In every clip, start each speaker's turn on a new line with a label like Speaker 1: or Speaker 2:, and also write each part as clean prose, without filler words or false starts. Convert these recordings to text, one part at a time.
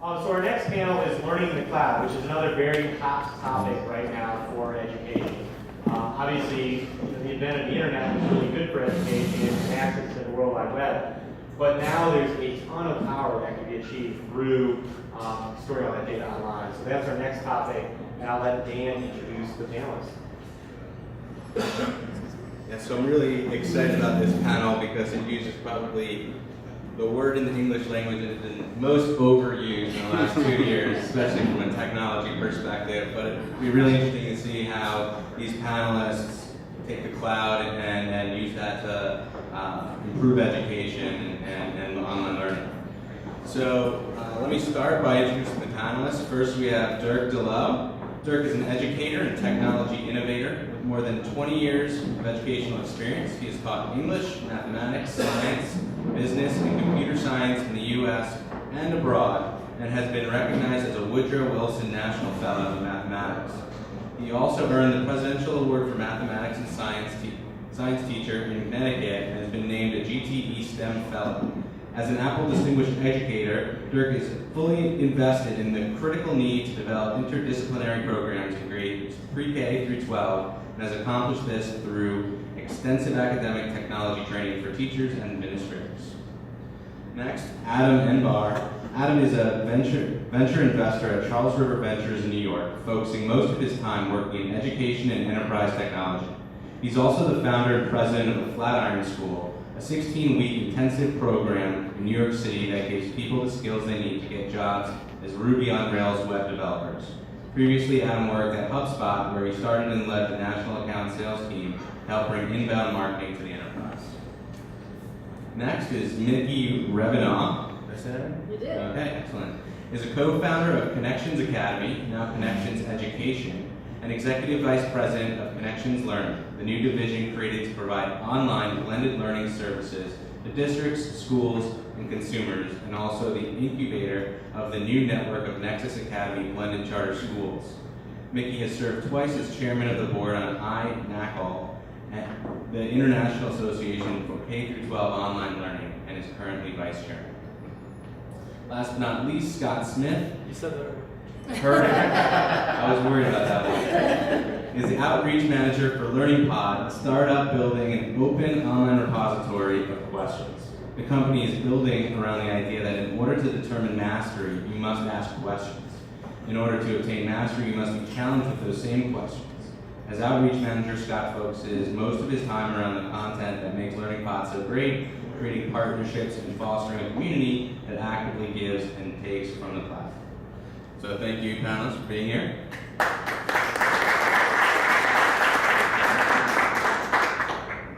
Speaker 1: So our next panel is learning in the cloud, which is another very hot topic right now for education. Obviously, the advent of the internet was really good for education and access to the World Wide Web. But now there's a ton of power that can be achieved through storing all that data online. So that's our next topic, and I'll let Dan introduce the panelists.
Speaker 2: Yeah, so I'm really excited about this panel because it uses probably the word in the English language that has been most overused in the last 2 years, especially from a technology perspective. But it'd be really interesting to see how these panelists take the cloud and use that to improve education and online learning. So let me start by introducing the panelists. First, we have Dirk DeLo. Dirk is an educator and technology innovator with more than 20 years of educational experience. He has taught English, mathematics, science, business, and computer science in the U.S. and abroad, and has been recognized as a Woodrow Wilson National Fellow in Mathematics. He also earned the Presidential Award for Mathematics and Science Teacher in Connecticut and has been named a GTE STEM Fellow. As an Apple Distinguished Educator, Dirk is fully invested in the critical need to develop interdisciplinary programs in grades pre-K through 12, and has accomplished this through extensive academic technology training for teachers and administrators. Next, Adam Enbar. Adam is a venture investor at Charles River Ventures in New York, focusing most of his time working in education and enterprise technology. He's also the founder and president of the Flatiron School, a 16-week intensive program in New York City that gives people the skills they need to get jobs as Ruby on Rails web developers. Previously, Adam worked at HubSpot, where he started and led the national account sales team to help bring inbound marketing to the enterprise. Next is Mickey Revenaugh. Did I say that right?
Speaker 3: You did.
Speaker 2: Okay, excellent. Is a co-founder of Connections Academy, now Connections Education, and Executive Vice President of Connections Learning, the new division created to provide online blended learning services to districts, schools, and consumers, and also the incubator of the new network of Nexus Academy blended charter schools. Mickey has served twice as chairman of the board on INACOL, the International Association for K-12 Online Learning, and is currently vice chairman. Last but not least, Scott Smith.
Speaker 1: You said that.
Speaker 2: Perfect. I was worried about that one. Is the outreach manager for Learningpod, a startup building an open online repository of questions. The company is building around the idea that in order to determine mastery, you must ask questions. In order to obtain mastery, you must be challenged with those same questions. As outreach manager, Scott focuses most of his time around the content that makes Learningpod so great, creating partnerships and fostering a community that actively gives and takes from the platform. So thank you, panelists, for being here.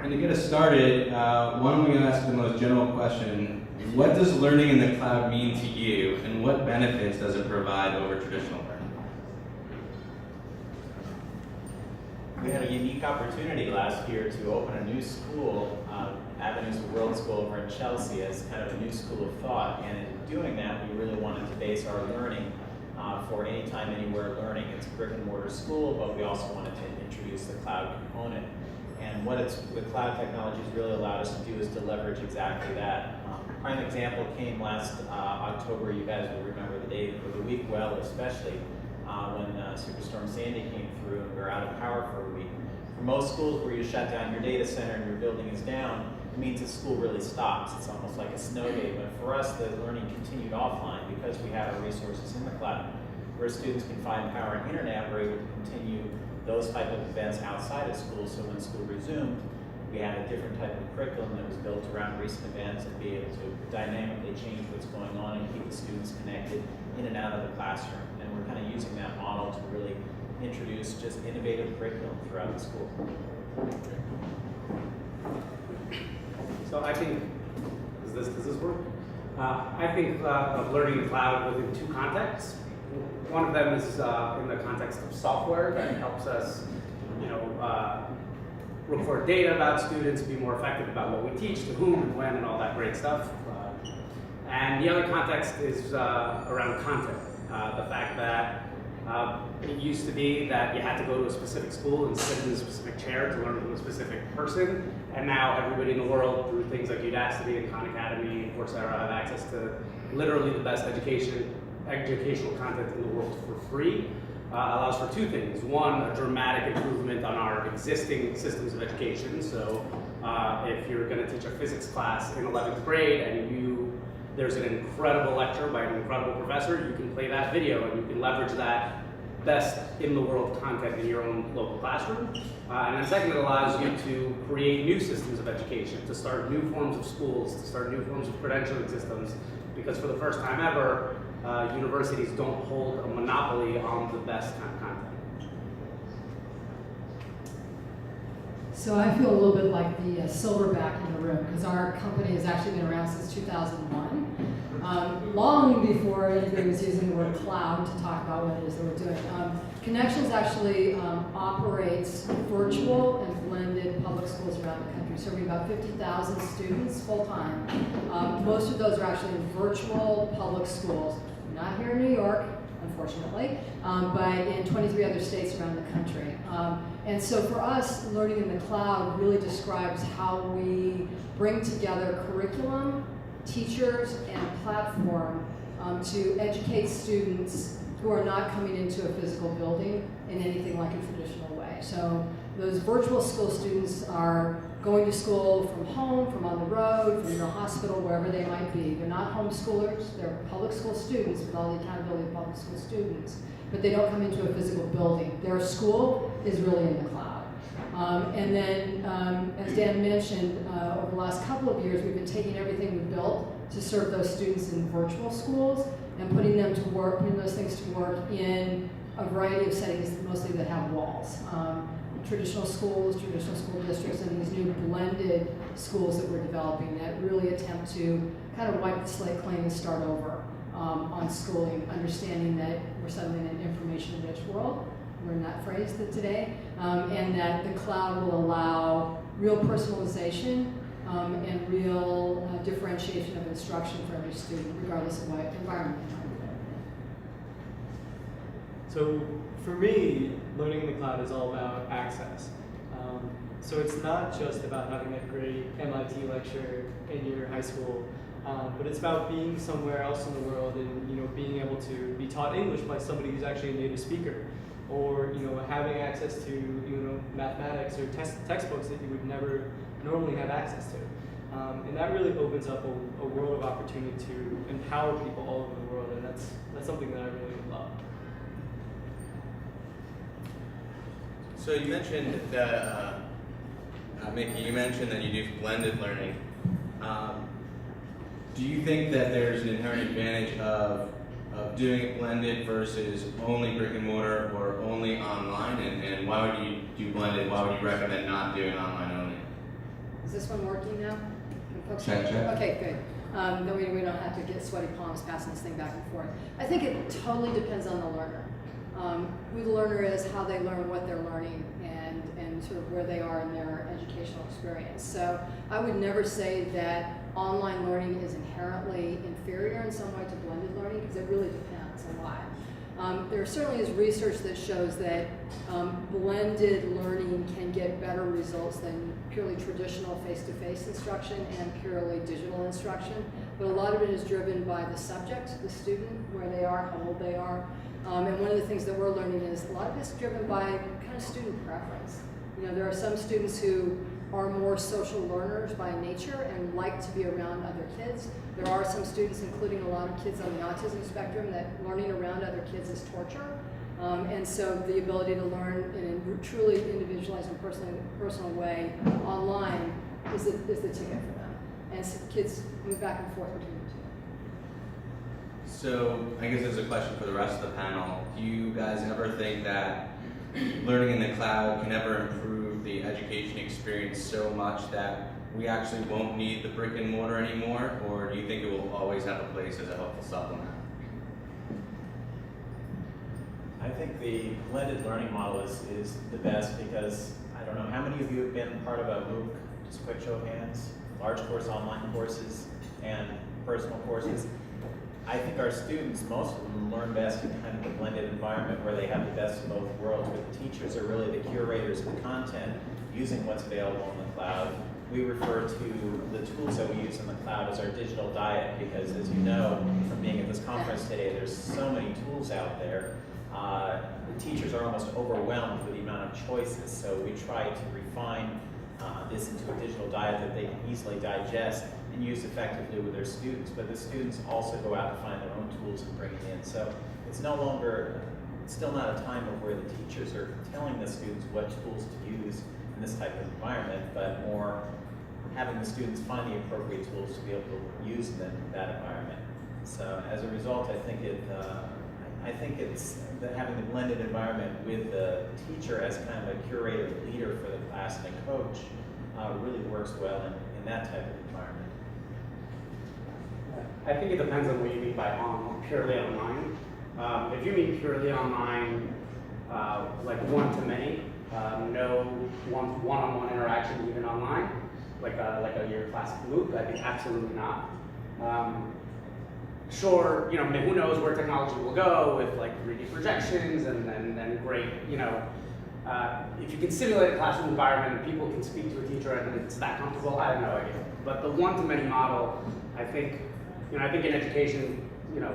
Speaker 2: And to get us started, why don't we ask the most general question, what does learning in the cloud mean to you, and what benefits does it provide over traditional learning?
Speaker 4: We had a unique opportunity last year to open a new school, Avenues of World School over in Chelsea, as kind of a new school of thought. And in doing that, we really wanted to base our learning for anytime, anywhere learning. It's a brick and mortar school, but we also wanted to introduce the cloud component. And what the cloud technologies really allowed us to do is to leverage exactly that. Prime example came last October. You guys will remember the day or the week well, especially when Superstorm Sandy came through and we were out of power for a week. For most schools where you shut down your data center and your building is down, it means the school really stops. It's almost like a snow day. But for us, the learning continued offline because we had our resources in the cloud, where students can find power and internet. We're able to continue those type of events outside of school. So when school resumed, we had a different type of curriculum that was built around recent events and be able to dynamically change what's going on and keep the students connected in and out of the classroom. And we're kind of using that model to really introduce just innovative curriculum throughout the school.
Speaker 5: So I think, does this work? I think of learning in the cloud within two contexts. One of them is in the context of software that helps us, record data about students, be more effective about what we teach, to whom and when, and all that great stuff. And the other context is around content. The fact that it used to be that you had to go to a specific school and sit in a specific chair to learn from a specific person, and now everybody in the world, through things like Udacity and Khan Academy and Coursera, have access to literally the best education educational content in the world for free allows for two things. One, a dramatic improvement on our existing systems of education. So if you're going to teach a physics class in 11th grade and there's an incredible lecture by an incredible professor, you can play that video and you can leverage that best in the world content in your own local classroom. And then second, it allows you to create new systems of education, to start new forms of schools, to start new forms of credentialing systems, because for the first time ever, universities don't hold a monopoly on the best content.
Speaker 3: So I feel a little bit like the silverback in the room, because our company has actually been around since 2001. Long before anybody was using the word cloud to talk about what it is that we're doing. Connections actually operates virtual and blended public schools around the country, serving about 50,000 students full-time. Most of those are actually in virtual public schools, not here in New York, unfortunately, but in 23 other states around the country. And so for us, learning in the cloud really describes how we bring together curriculum, teachers, and platform to educate students who are not coming into a physical building in anything like a traditional way. So those virtual school students are going to school from home, from on the road, from the hospital, wherever they might be. They're not homeschoolers, they're public school students with all the accountability of public school students, but they don't come into a physical building. Their school is really in the cloud. And then, as Dan mentioned, over the last couple of years, we've been taking everything we've built to serve those students in virtual schools and putting them to work, putting those things to work in a variety of settings, mostly that have walls. Traditional schools, traditional school districts, and these new blended schools that we're developing that really attempt to kind of wipe the slate clean and start over on schooling, understanding that we're suddenly in an information-rich world. Learn that phrase today, and that the cloud will allow real personalization and real differentiation of instruction for every student, regardless of what environment they might be in.
Speaker 6: So for me, learning in the cloud is all about access. So it's not just about having a great MIT lecture in your high school, but it's about being somewhere else in the world and being able to be taught English by somebody who's actually a native speaker, or having access to mathematics or textbooks that you would never normally have access to. And that really opens up a world of opportunity to empower people all over the world, and that's something that I really love.
Speaker 2: So you mentioned that, Mickey, you mentioned that you do blended learning. Do you think that there's an inherent advantage of doing it blended versus only brick and mortar or only online? And why would you do blended? Why would you recommend not doing online only?
Speaker 3: Is this one working now? Can folks
Speaker 2: Check,
Speaker 3: hear me?
Speaker 2: check.
Speaker 3: Okay, good. Then we don't have to get sweaty palms passing this thing back and forth. I think it totally depends on the learner. Who the learner is, how they learn, what they're learning, and sort of where they are in their educational experience. So I would never say that online learning is inherently inferior in some way to blended learning, because it really depends a lot. There certainly is research that shows that blended learning can get better results than purely traditional face-to-face instruction and purely digital instruction, but a lot of it is driven by the subject, the student, where they are, how old they are. And one of the things that we're learning is a lot of it's driven by kind of student preference. There are some students who are more social learners by nature and like to be around other kids. There are some students, including a lot of kids on the autism spectrum, that learning around other kids is torture. And so the ability to learn in a truly individualized and personal way online is the ticket for them. And so kids move back and forth between the two.
Speaker 2: So I guess there's a question for the rest of the panel. Do you guys ever think that learning in the cloud can ever improve the education experience so much that we actually won't need the brick and mortar anymore? Or do you think it will always have a place as a helpful supplement?
Speaker 4: I think the blended learning model is the best, because I don't know, how many of you have been part of a MOOC, just quick show of hands, large course online courses and personal courses? I think our students, most of them, learn best in kind of a blended environment where they have the best of both worlds, where the teachers are really the curators of the content, using what's available in the cloud, we refer to the tools that we use in the cloud as our digital diet, because as you know from being at this conference today, there's so many tools out there. The teachers are almost overwhelmed with the amount of choices, so we try to refine this into a digital diet that they can easily digest and use effectively with their students. But the students also go out and find their own tools and bring it in. So it's no longer, it's still not a time of where the teachers are telling the students what tools to use in this type of environment, but more having the students find the appropriate tools to be able to use them in that environment. So as a result, I think it's that having the blended environment with the teacher as kind of a curator, leader for the class, and a coach really works well in that type of environment.
Speaker 5: I think it depends on what you mean by purely online. If you mean purely online, like one-to-many, no one-on-one interaction even online, like your classic MOOC, I think absolutely not. Sure, you know, who knows where technology will go with like 3D projections and great, you know, if you can simulate a classroom environment and people can speak to a teacher and it's that comfortable, I have no idea. But the one-to-many model, I think in education, you know,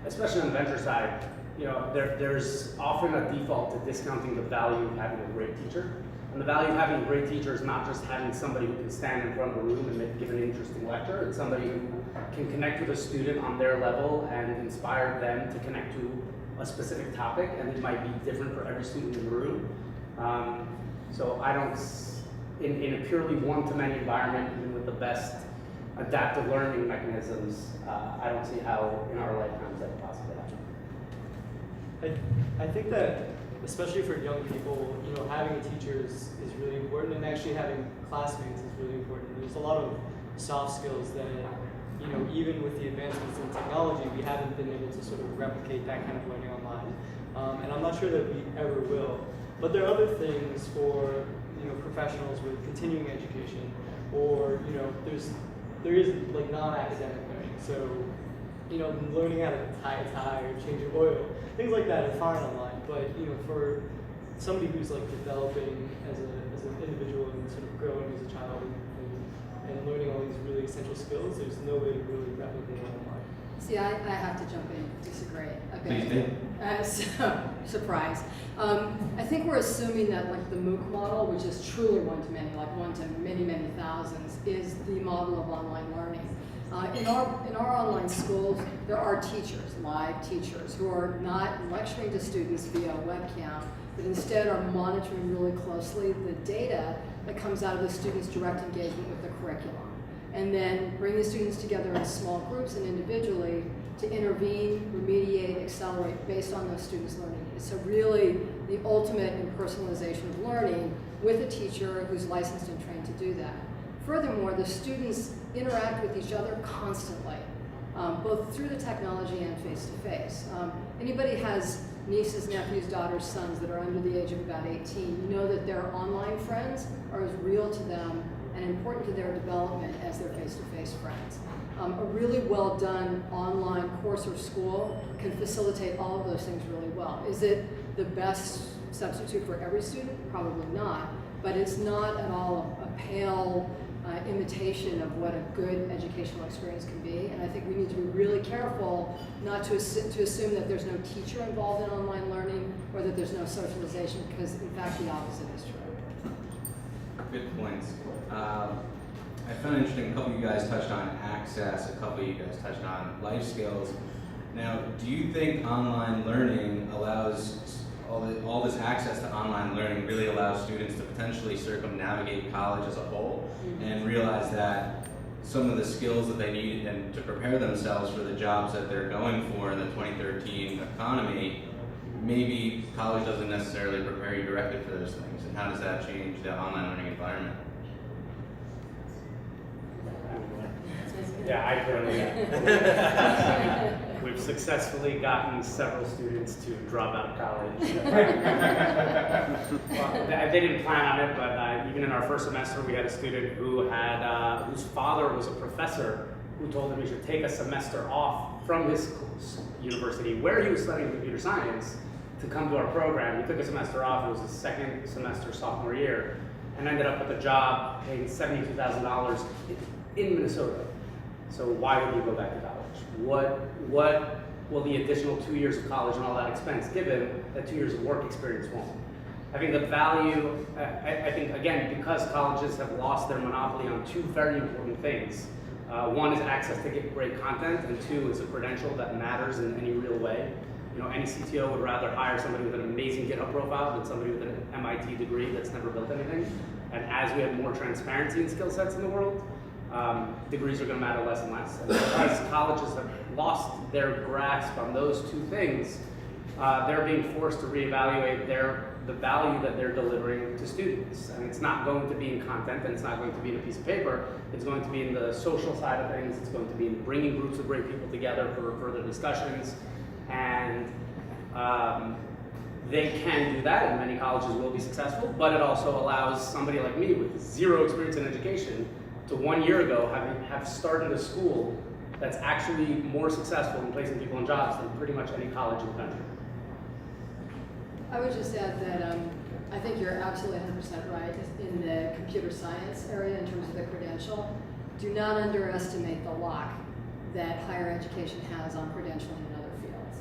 Speaker 5: especially on the venture side, you know, there's often a default to discounting the value of having a great teacher. And the value of having a great teacher is not just having somebody who can stand in front of a room and give an interesting lecture. It's somebody who can connect with a student on their level and inspire them to connect to a specific topic, and it might be different for every student in the room. So I don't, in a purely one-to-many environment, even with the best adaptive learning mechanisms, I don't see how in our lifetimes that possibly happen.
Speaker 6: I think that, especially for young people, you know, having a teacher is really important, and actually having classmates is really important. There's a lot of soft skills that, you know, even with the advancements in technology, we haven't been able to sort of replicate that kind of learning online. And I'm not sure that we ever will. But there are other things for, you know, professionals with continuing education, or, you know, there is like non-academic learning. So, you know, learning how to tie a tie or change your oil, things like that are fine online. But, you know, for somebody who's like developing as an individual and sort of growing as a child and learning all these really essential skills, there's no way to really replicate it online.
Speaker 3: See, I have to jump in and disagree a
Speaker 2: Please
Speaker 3: bit. Surprise. I think we're assuming that like the MOOC model, which is truly one-to-many, like one to many, many thousands, is the model of online learning. In our online schools, there are teachers, live teachers, who are not lecturing to students via webcam, but instead are monitoring really closely the data that comes out of the students' direct engagement with the curriculum. And then bring the students together in small groups and individually to intervene, remediate, accelerate based on those students' learning needs. So really the ultimate in personalization of learning with a teacher who's licensed and trained to do that. Furthermore, the students interact with each other constantly, both through the technology and face-to-face. Anybody has nieces, nephews, daughters, sons that are under the age of about 18, you know that their online friends are as real to them and important to their development as their face-to-face friends. A really well done online course or school can facilitate all of those things really well. Is it the best substitute for every student? Probably not, but it's not at all a pale imitation of what a good educational experience can be. And I think we need to be really careful not to assume that there's no teacher involved in online learning or that there's no socialization, because in fact the opposite is true.
Speaker 2: Good points. I found it interesting, a couple of you guys touched on access, a couple of you guys touched on life skills. Now, do you think online learning allows, all this access to online learning really allows students to potentially circumnavigate college as a whole and realize that some of the skills that they need and to prepare themselves for the jobs that they're going for in the 2013 economy, maybe college doesn't necessarily prepare you directly for those things, and how does that change the online learning environment?
Speaker 5: Yeah, I currently we've successfully gotten several students to drop out of college. Well, they didn't plan on it, but even in our first semester, we had a student who had whose father was a professor who told him he should take a semester off from his university where he was studying computer science to come to our program. He took a semester off. It was his second semester sophomore year. and ended up with a job paying $72,000 in Minnesota. So why would he go back to college? What will the additional 2 years of college and all that expense give him that 2 years of work experience won't? I think the value, I think again, because colleges have lost their monopoly on two very important things. One is access to get great content, and two is a credential that matters in any real way. You know, any CTO would rather hire somebody with an amazing GitHub profile than somebody with an MIT degree that's never built anything. And as we have more transparency in skill sets in the world, degrees are going to matter less and less. And because colleges have lost their grasp on those two things, they're being forced to reevaluate the value that they're delivering to students. And it's not going to be in content, and it's not going to be in a piece of paper. It's going to be in the social side of things. It's going to be in bringing groups of great people together for further discussions. And they can do that, and many colleges will be successful, but it also allows somebody like me with zero experience in education to 1 year ago have started a school that's actually more successful in placing people in jobs than pretty much any college in the country.
Speaker 3: I would just add that I think you're absolutely 100% right in the computer science area in terms of the credential. Do not underestimate the lock that higher education has on credentialing in other fields.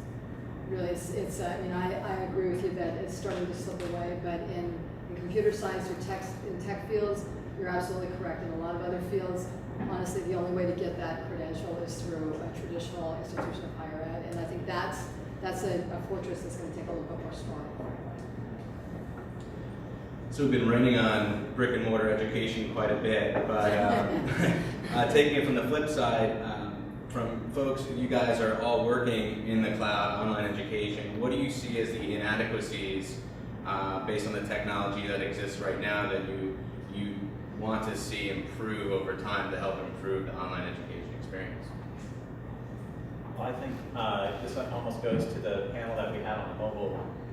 Speaker 3: Really, it's you know, I agree with you that it's starting to slip away, but in computer science or tech fields, you're absolutely correct. In a lot of other fields, honestly, the only way to get that credential is through a traditional institution of higher ed, and I think that's a fortress that's going to take a little bit more storm.
Speaker 2: So we've been raining on brick and mortar education quite a bit, but taking it from the flip side, from folks, you guys are all working in the cloud, online education. What do you see as the inadequacies based on the technology that exists right now that you want to see improve over time to help improve the online education experience?
Speaker 4: Well, I think this one almost goes to the panel that we had on the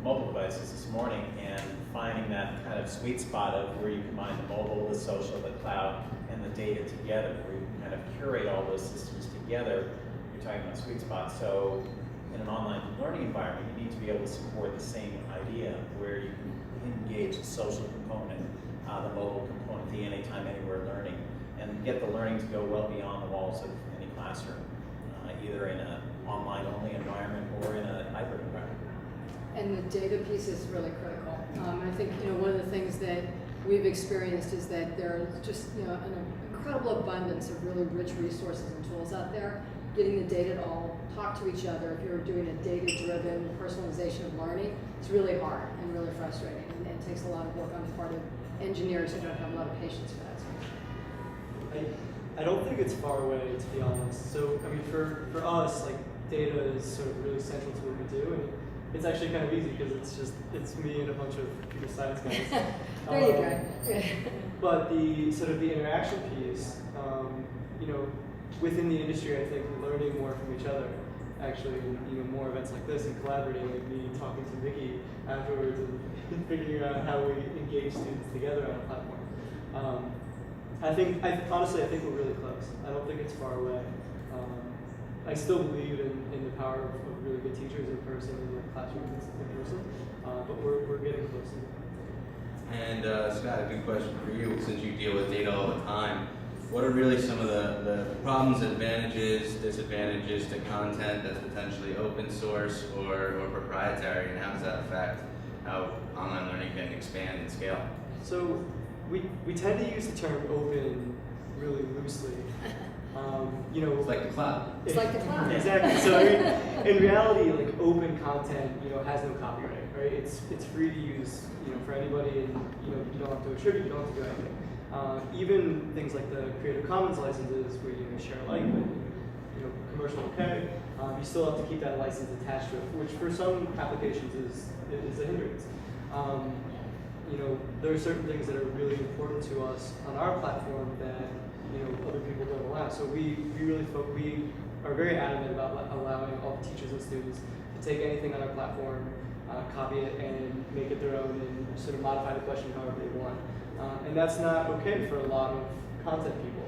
Speaker 4: mobile devices this morning, and finding that kind of sweet spot of where you combine the mobile, the social, the cloud, and the data together, where you kind of curate all those systems together. You're talking about sweet spot. So in an online learning environment, you need to be able to support the same idea where you can engage the social component, the mobile component, the anytime, anywhere learning, and get the learning to go well beyond the walls of any classroom, either in an online-only environment or in a hybrid environment.
Speaker 3: And the data piece is really critical. I think one of the things that we've experienced is that there are just an incredible abundance of really rich resources and tools out there. Getting the data to all talk to each other, if you're doing a data-driven personalization of learning, it's really hard and really frustrating, and it takes a lot of work on the part of engineers who don't have a lot of patience for that.
Speaker 6: I don't think it's far away, to be honest. So, I mean, for us, like, data is sort of really central to what we do, and it's actually kind of easy because it's me and a bunch of computer science guys.
Speaker 3: There you go.
Speaker 6: But the sort of the interaction piece, within the industry, I think learning more from each other, actually, more events like this and collaborating, like me talking to Vicky afterwards and figuring out how we engage students together on a platform. Honestly, I think we're really close. I don't think it's far away. I still believe in the power of really good teachers in person, in the classroom in person, but we're getting closer.
Speaker 2: And Scott, a good question for you, since you deal with data all the time. What are really some of the problems, advantages, disadvantages to content that's potentially open source or proprietary, and how does that affect how online learning can expand and scale?
Speaker 6: So we tend to use the term open really loosely.
Speaker 2: It's like the cloud.
Speaker 3: It's like the cloud.
Speaker 6: Exactly. So I mean, in reality, like open content, has no copyright, right? It's free to use, for anybody, and you don't have to attribute, you don't have to do anything. Even things like the Creative Commons licenses, where you share alike, but commercial okay, you still have to keep that license attached to it, which for some applications is a hindrance. There are certain things that are really important to us on our platform that other people don't allow. So we are very adamant about allowing all the teachers and students to take anything on our platform, copy it, and make it their own, and sort of modify the question however they want. And that's not okay for a lot of content people.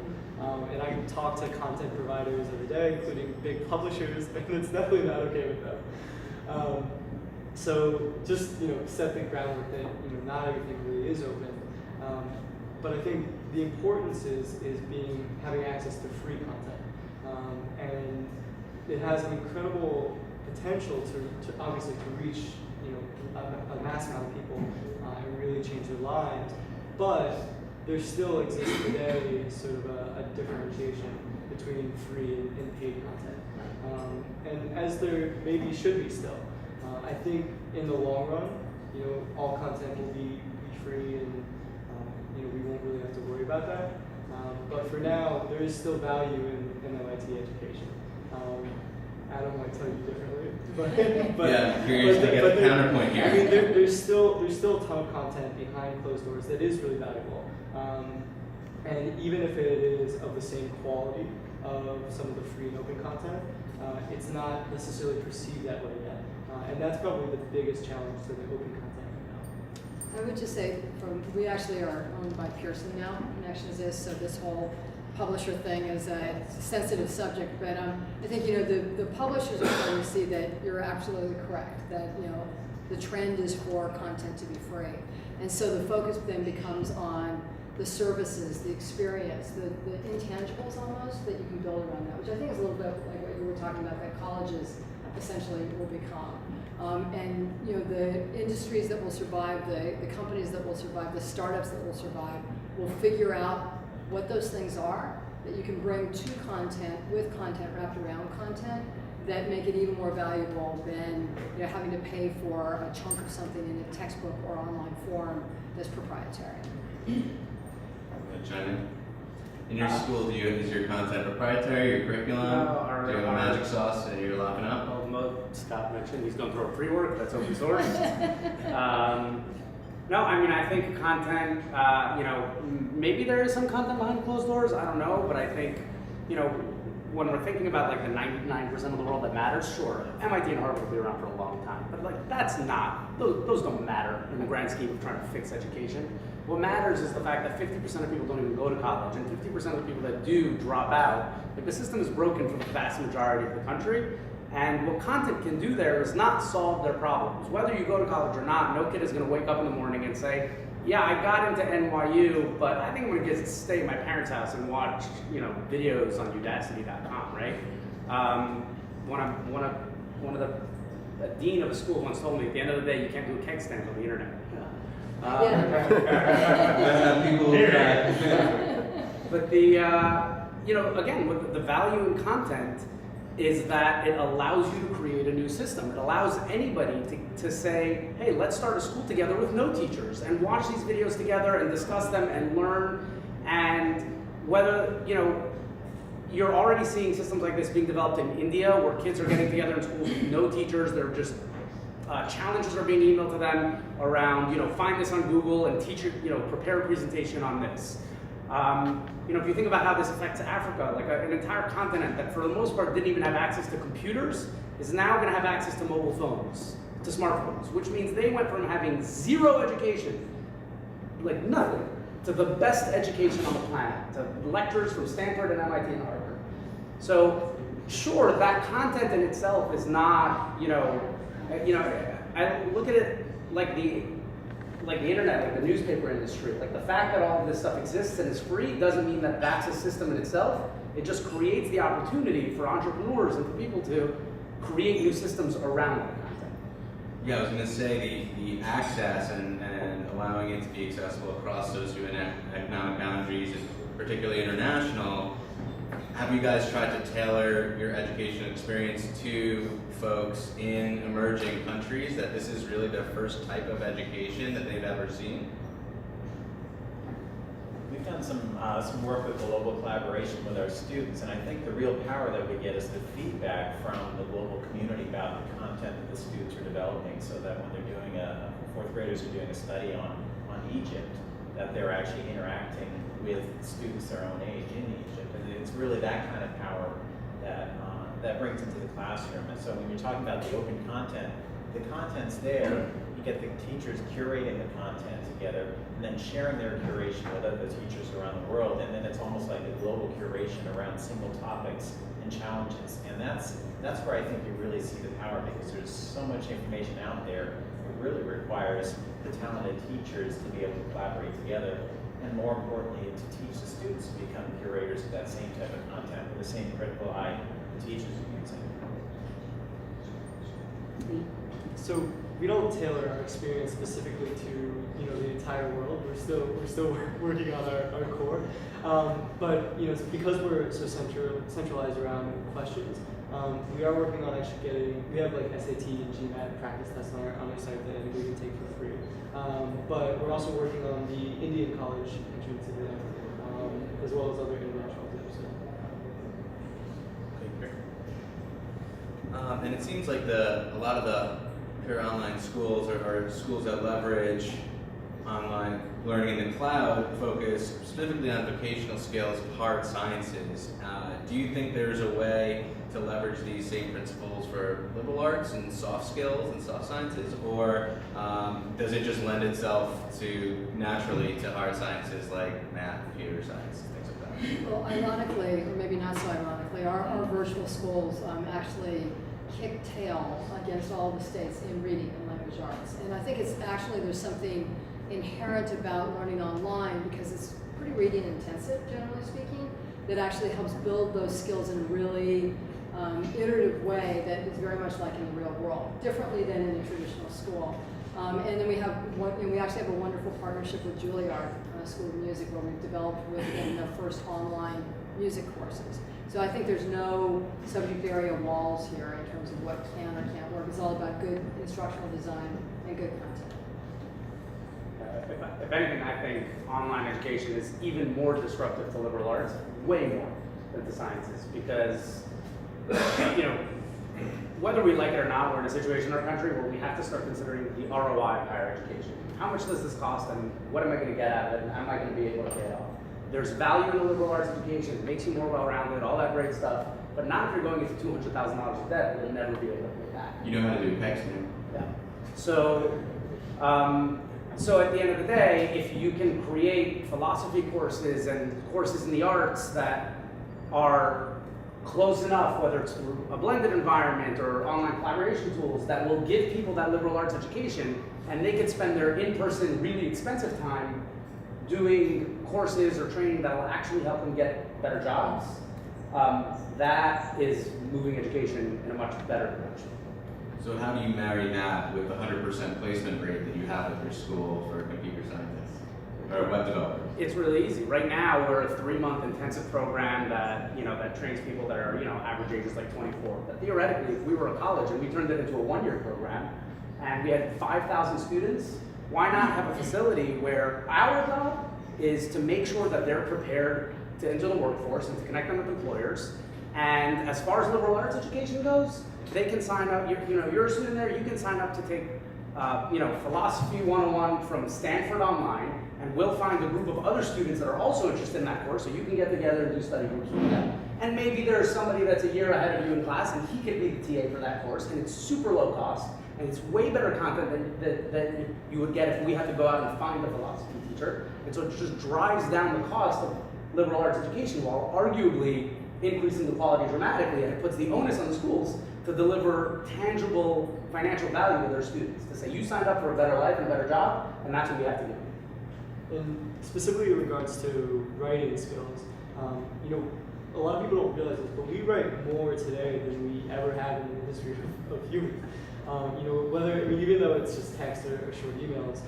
Speaker 6: And I talk to content providers every day, including big publishers, and it's definitely not okay with them. So just set the groundwork that not everything really is open. But I think the importance is having access to free content, and it has an incredible potential to obviously to reach a mass amount of people and really change their lives. But there still exists today sort of a differentiation between free and paid content, and as there maybe should be still. I think in the long run, all content will be free, and we won't really have to worry about that. But for now, there is still value in MIT education. Adam might tell you differently, but
Speaker 2: yeah, curious to get a counterpoint here.
Speaker 6: I mean, there's still a ton of content behind closed doors that is really valuable, and even if it is of the same quality of some of the free and open content, it's not necessarily perceived that way yet, and that's probably the biggest challenge to the open content right now.
Speaker 3: I would just say, we actually are owned by Pearson now. Connections is, so this whole publisher thing is a sensitive subject, but I think the publishers are starting to see that you're absolutely correct, that the trend is for content to be free, and so the focus then becomes on the services, the experience, the intangibles almost that you can build around that, which I think is a little bit like what you were talking about that colleges essentially will become. And the industries that will survive, the companies that will survive, the startups that will survive, will figure out what those things are that you can bring to content with content wrapped around content that make it even more valuable than having to pay for a chunk of something in a textbook or online form that's proprietary.
Speaker 2: China. In your school, is your content proprietary, your curriculum?
Speaker 5: No,
Speaker 2: do you have a magic sauce that you're locking up?
Speaker 5: Well, Scott mentioned he's going through a pre-work, that's open source. No, I mean, I think content, maybe there is some content behind closed doors, I don't know, but I think, when we're thinking about like the 99% of the world that matters, sure, MIT and Harvard will be around for a long time, but like that's not, those don't matter in the grand scheme of trying to fix education. What matters is the fact that 50% of people don't even go to college, and 50% of the people that do drop out. Like the system is broken for the vast majority of the country, and what content can do there is not solve their problems. Whether you go to college or not, no kid is going to wake up in the morning and say, yeah, I got into NYU, but I think I'm going to stay at my parents' house and watch, videos on Udacity.com, right? A dean of a school once told me, at the end of the day, you can't do a keg stand on the internet.
Speaker 2: People
Speaker 5: But again, what the value in content is that it allows you to create a new system. It allows anybody to say, hey, let's start a school together with no teachers and watch these videos together and discuss them and learn. And whether, you're already seeing systems like this being developed in India where kids are getting together in schools with no teachers. They're just, challenges are being emailed to them around, find this on Google and teach prepare a presentation on this. If you think about how this affects Africa, like an entire continent that for the most part didn't even have access to computers is now going to have access to mobile phones, to smartphones, which means they went from having zero education, like nothing, to the best education on the planet, to lectures from Stanford and MIT and Harvard. So sure, that content in itself is not, I look at it like the internet, like the newspaper industry. Like the fact that all of this stuff exists and is free doesn't mean that that's a system in itself. It just creates the opportunity for entrepreneurs and for people to create new systems around that content.
Speaker 2: Yeah, I was going to say the access and allowing it to be accessible across socioeconomic boundaries, and particularly international. Have you guys tried to tailor your education experience to folks in emerging countries, that this is really their first type of education that they've ever seen?
Speaker 4: We've done some work with global collaboration with our students, and I think the real power that we get is the feedback from the global community about the content that the students are developing, so that when they're doing fourth graders are doing a study on Egypt, that they're actually interacting with students their own age in Egypt. And it's really that kind of power that brings into the classroom. And so when you're talking about the open content, the content's there. You get the teachers curating the content together and then sharing their curation with other teachers around the world. And then it's almost like a global curation around single topics and challenges. And that's where I think you really see the power, because there's so much information out there. It really requires the talented teachers to be able to collaborate together. and more importantly, to teach the students to become curators of that same type of content with the same critical eye the teachers are using.
Speaker 6: So we don't tailor our experience specifically to the entire world. We're still working on our core, but because we're so centralized around questions, we are working on actually getting. We have like SAT and GMAT practice tests on our site that we can take for free. But we're also working on the Indian college entrance exam, as well as other international exams.
Speaker 2: Okay, great. And it seems like a lot of the pure online schools are schools that leverage online learning in the cloud, focus specifically on vocational skills, hard sciences. Do you think there's a way to leverage these same principles for liberal arts and soft skills and soft sciences, or does it just lend itself naturally to hard sciences like math, computer science, things like that?
Speaker 3: Well, ironically, or maybe not so ironically, our virtual schools actually kick tail against all the states in reading and language arts. And I think there's something inherent about learning online because it's pretty reading intensive, generally speaking, that actually helps build those skills in a really iterative way that is very much like in the real world, differently than in a traditional school. And then we actually have a wonderful partnership with Juilliard School of Music where we've developed with them the first online music courses. So I think there's no subject area walls here in terms of what can or can't work. It's all about good instructional design and good content.
Speaker 5: If anything, I think online education is even more disruptive to liberal arts, way more than the sciences, because whether we like it or not, we're in a situation in our country where we have to start considering the ROI of higher education. How much does this cost, and what am I going to get out of it, and am I going to be able to pay it off? There's value in the liberal arts education. It makes you more well-rounded, all that great stuff. But not if you're going into $200,000 of debt. You'll never be able to pay that.
Speaker 2: You know how to do PECs now.
Speaker 5: Yeah. So at the end of the day, if you can create philosophy courses and courses in the arts that are close enough, whether it's through a blended environment or online collaboration tools, that will give people that liberal arts education, and they can spend their in-person, really expensive time doing courses or training that will actually help them get better jobs, that is moving education in a much better direction.
Speaker 2: So how do you marry that with the 100% placement rate that you have at your school for computer scientists or web developers?
Speaker 5: It's really easy. Right now, we're a 3-month intensive program that that trains people that are average age is like 24. But theoretically, if we were a college and we turned it into a 1-year program, and we had 5,000 students, why not have a facility where our job is to make sure that they're prepared to enter the workforce and to connect them with employers. And as far as liberal arts education goes, they can sign up. You're a student there. You can sign up to take philosophy 101 from Stanford online, and we'll find a group of other students that are also interested in that course, so you can get together and do study groups with them. And maybe there's somebody that's a year ahead of you in class, and he could be the TA for that course, and it's super low cost, and it's way better content than you would get if we had to go out and find a philosophy teacher. And so it just drives down the cost of liberal arts education while arguably increasing the quality dramatically, and it puts the onus on the schools to deliver tangible financial value to their students, to say, you signed up for a better life and a better job, and that's what we have to do.
Speaker 6: And specifically in regards to writing skills, a lot of people don't realize this, but we write more today than we ever have in the history of humans. Even though it's just text or short emails,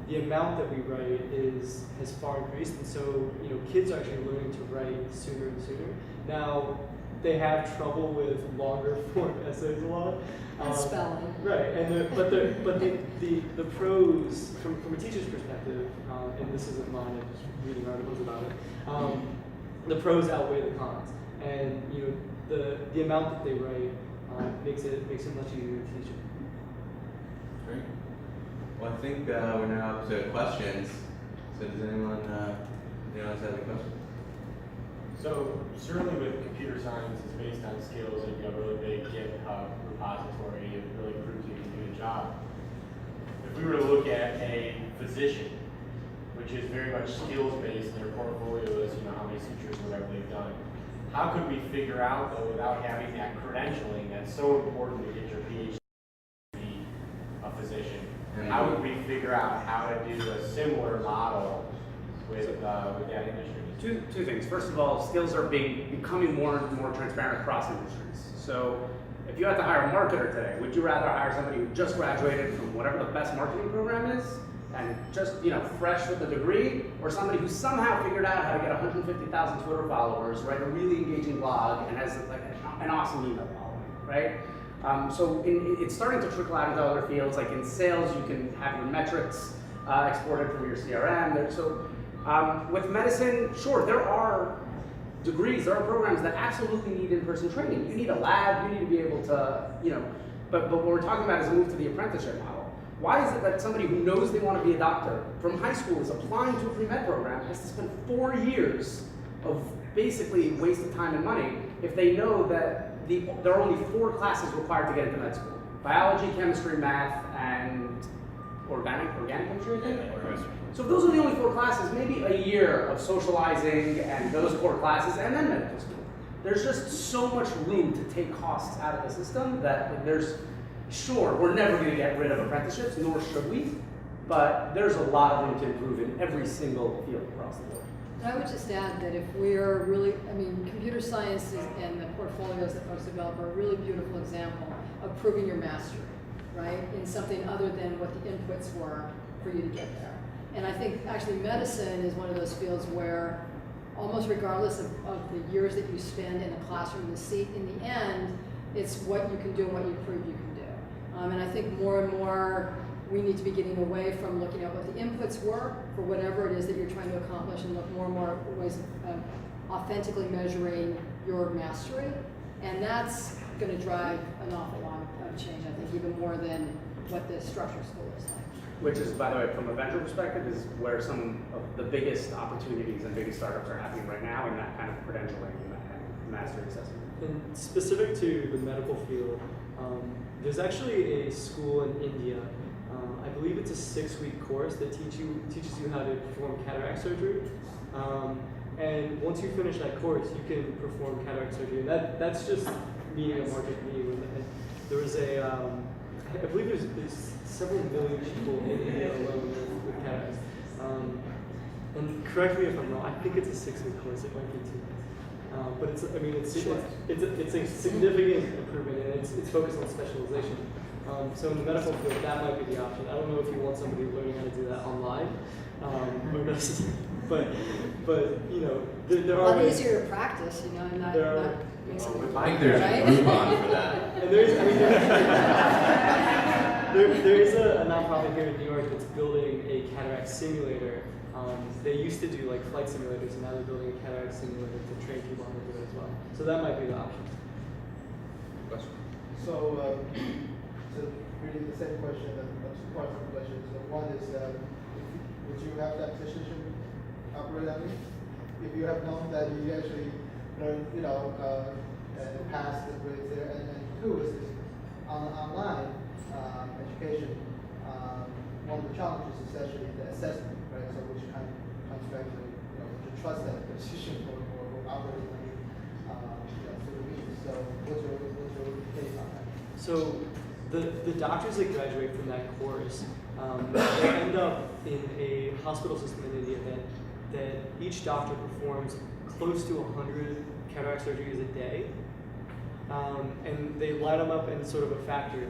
Speaker 6: the amount that we write has far increased, and so kids are actually learning to write sooner and sooner. Now they have trouble with longer form essays a lot.
Speaker 3: And spelling.
Speaker 6: Right, but the pros from a teacher's perspective, and this isn't mine, I'm just reading articles about it. The pros outweigh the cons, and the amount that they write makes it much easier to teach it.
Speaker 2: Great. Well, I think we're now up to questions. So does anyone have any questions?
Speaker 1: So certainly with computer science, it's based on skills, and you have a really big GitHub repository. It really proves you can do the job. If we were to look at a physician, which is very much skills-based, in their portfolios, how many sutures, whatever they've done, how could we figure out, though, without having that credentialing that's so important to get your PhD to be a physician? How would we figure out how to do a similar model
Speaker 4: with the ag industry?
Speaker 5: Two things. First of all, skills are becoming more and more transparent across industries. So if you had to hire a marketer today, would you rather hire somebody who just graduated from whatever the best marketing program is and just, fresh with a degree, or somebody who somehow figured out how to get 150,000 Twitter followers, write a really engaging blog, and has like an awesome email following, right? So it's starting to trickle out into other fields. Like in sales, you can have your metrics exported from your CRM. With medicine, sure, there are degrees, there are programs that absolutely need in-person training. You need a lab, you need to be able to, but what we're talking about is a move to the apprenticeship model. Why is it that somebody who knows they want to be a doctor from high school is applying to a pre-med program has to spend 4 years of basically wasted time and money if they know that there are only 4 classes required to get into med school? Biology, chemistry, math, and organic chemistry, I think? So if those are the only 4 classes, maybe a year of socializing and those core classes, and then medical school. There's just so much room to take costs out of the system that sure, we're never going to get rid of apprenticeships, nor should we, but there's a lot of room to improve in every single field across the board.
Speaker 3: And I would just add that if we're really, computer science and the portfolios that folks develop are a really beautiful example of proving your mastery, right, in something other than what the inputs were for you to get there. And I think actually medicine is one of those fields where almost regardless of the years that you spend in the classroom, the seat, in the end, it's what you can do and what you prove you can do. And I think more and more we need to be getting away from looking at what the inputs were for whatever it is that you're trying to accomplish and look more and more ways of authentically measuring your mastery. And that's going to drive an awful lot of change, I think, even more than what the structure of school is like.
Speaker 5: Which is, by the way, from a venture perspective, is where some of the biggest opportunities and biggest startups are happening right now in that kind of credentialing and mastery assessment.
Speaker 6: And specific to the medical field, there's actually a school in India. I believe it's a 6-week course that teaches you how to perform cataract surgery. And once you finish that course, you can perform cataract surgery. And that's just meeting a market need. And there was I believe there's several million people in India alone with cataracts. And correct me if I'm wrong, I think it's a 6-week course, it might be 2 months. But it's a significant improvement, and it's focused on specialization. So in the medical field, that might be the option. I don't know if you want somebody learning how to do that online, or necessarily, but there are ways.
Speaker 3: Easier to practice, and not makes it
Speaker 2: I think there's a Groupon for that.
Speaker 6: And there is a nonprofit here in New York that's building a cataract simulator. They used to do like flight simulators, and now they're building a cataract simulator to train people how to do it as well. So that might be the option.
Speaker 2: Question?
Speaker 7: So really the same question, two parts of the question. So one is, would you have that position operate on you? If you have known that you actually learned, and passed the grades there, and two is online education. One of the challenges is actually the assessment, right? So which kind of comes back to to trust that position for operating on you, through the means. So what's your take on that?
Speaker 6: So the doctors that graduate from that course, they end up in a hospital system in India that each doctor performs close to 100 cataract surgeries a day, and they line them up in sort of a factory.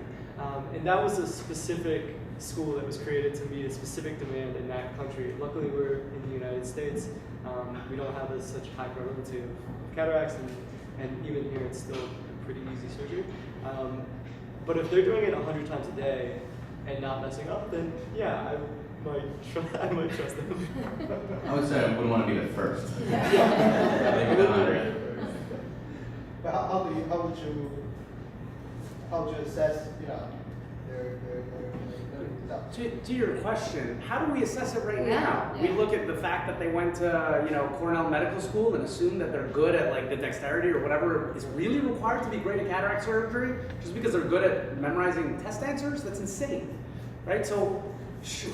Speaker 6: And that was a specific school that was created to meet a specific demand in that country. Luckily, we're in the United States. We don't have such high prevalence of cataracts, and even here it's still a pretty easy surgery. But if they're doing it 100 times a day and not messing up, then yeah, I might trust them.
Speaker 2: I would say I wouldn't want to be the first.
Speaker 7: Yeah.
Speaker 2: Maybe the 100.
Speaker 7: But how would you assess their results?
Speaker 5: To your question, how do we assess it right now?
Speaker 3: Yeah.
Speaker 5: We look at the fact that they went to Cornell Medical School and assume that they're good at like the dexterity or whatever is really required to be great at cataract surgery just because they're good at memorizing test answers. That's insane, right? So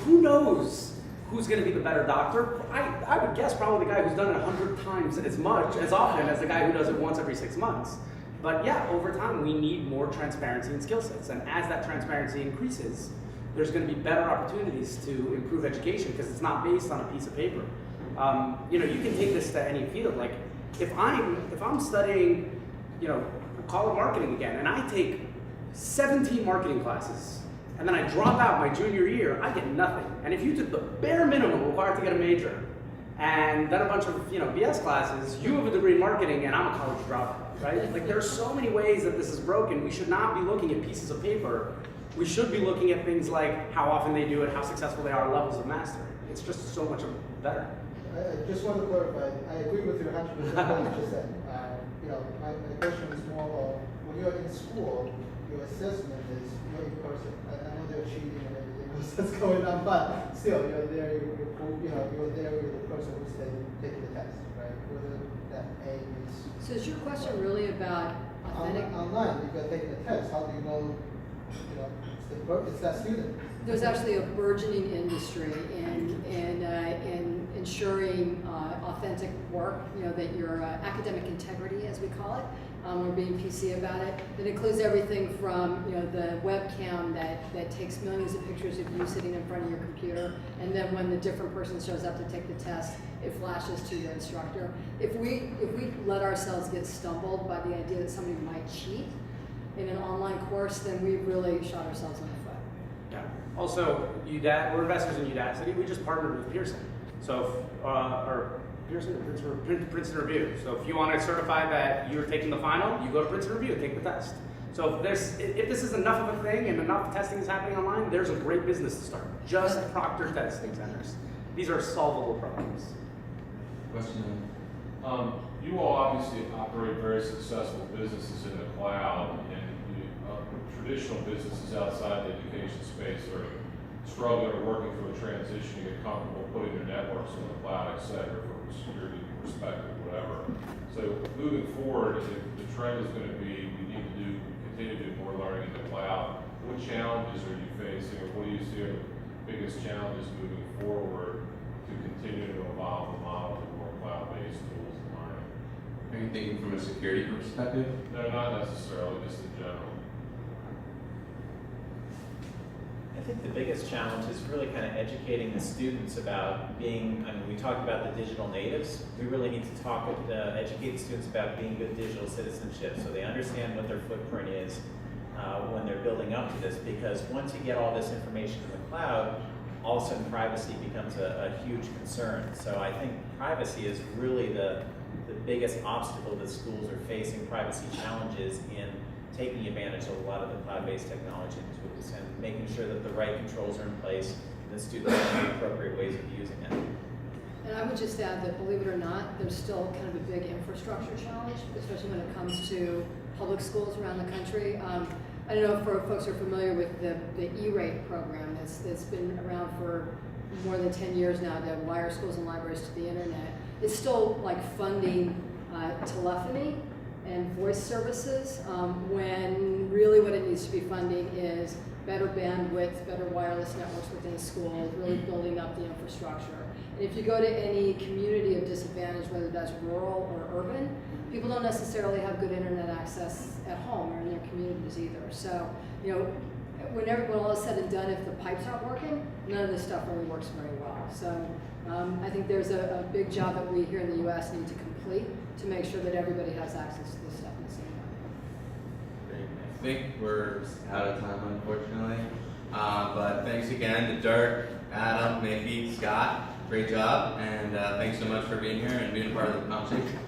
Speaker 5: who knows who's going to be the better doctor? I would guess probably the guy who's done it 100 times as often as the guy who does it once every 6 months. But yeah, over time we need more transparency in skill sets, and as that transparency increases, there's going to be better opportunities to improve education because it's not based on a piece of paper. You know, you can take this to any field. Like, if I'm studying, you know, we'll call it marketing again, and I take 17 marketing classes, and then I drop out my junior year, I get nothing. And if you took the bare minimum required to get a major, and then a bunch of, you know, BS classes, you have a degree in marketing, and I'm a college dropout, right? Like, there are so many ways that this is broken. We should not be looking at pieces of paper. We should be looking at things like how often they do it, how successful they are, levels of mastery. It's just so much better.
Speaker 7: I just want to clarify, I agree with you 100% what you just said. You know, my question is more of, when you're in school, your assessment is you're in person. I know they're cheating and everything else that's going on, but still, you're there, you're there with the person who's taking the test, right? Whether that A is...
Speaker 3: So is your question really about authentic?
Speaker 7: Online, if you're taking the test, how do you know, it's that student?
Speaker 3: There's actually a burgeoning industry in ensuring authentic work, you know, that your academic integrity, as we call it. We're being PC about it. It includes everything from, you know, the webcam that takes millions of pictures of you sitting in front of your computer, and then when the different person shows up to take the test, it flashes to your instructor. If we let ourselves get stumbled by the idea that somebody might cheat in an online course, then we've really shot ourselves in the foot.
Speaker 5: Yeah. Also, we're investors in Udacity. We just partnered with Pearson. So, or Princeton Review. So if you want to certify that you're taking the final, you go to Princeton Review, take the test. So if this is enough of a thing and enough testing is happening online, there's a great business to start. Just proctor testing centers. These are solvable problems.
Speaker 2: Question?
Speaker 8: You all obviously operate very successful businesses in the cloud, and traditional businesses outside the education space are struggling or working through a transition to get comfortable putting their networks on the cloud, et cetera, from a security perspective, whatever. So moving forward, if the trend is going to be we need to continue to do more learning in the cloud, what challenges are you facing, or what do you see are the biggest challenges moving forward to continue to evolve the model to more cloud-based tools and learning?
Speaker 2: Are you thinking from a security perspective?
Speaker 8: No, not necessarily, just in general.
Speaker 4: I think the biggest challenge is really kind of educating the students about being, I mean, we talked about the digital natives. We really need to educate the students about being good digital citizenship so they understand what their footprint is when they're building up to this, because once you get all this information in the cloud, all of a sudden privacy becomes a huge concern. So I think privacy is really the biggest obstacle that schools are facing, privacy challenges in taking advantage of a lot of the cloud-based technology and tools and making sure that the right controls are in place and the students have the appropriate ways of using it.
Speaker 3: And I would just add that, believe it or not, there's still kind of a big infrastructure challenge, especially when it comes to public schools around the country. I don't know if folks are familiar with the E-rate program that's been around for more than 10 years now to wire schools and libraries to the internet. It's still like funding telephony and voice services, when really what it needs to be funding is better bandwidth, better wireless networks within schools, really building up the infrastructure. And if you go to any community of disadvantage, whether that's rural or urban, people don't necessarily have good internet access at home or in their communities either. So, you know, when all is said and done, if the pipes aren't working, none of this stuff really works very well. So I think there's a big job that we here in the US need to complete to make sure that everybody has access to this stuff in the same way.
Speaker 2: I think we're out of time, unfortunately. But thanks again to Dirk, Adam, Mickey, Scott. Great job, and thanks so much for being here and being a part of the conversation.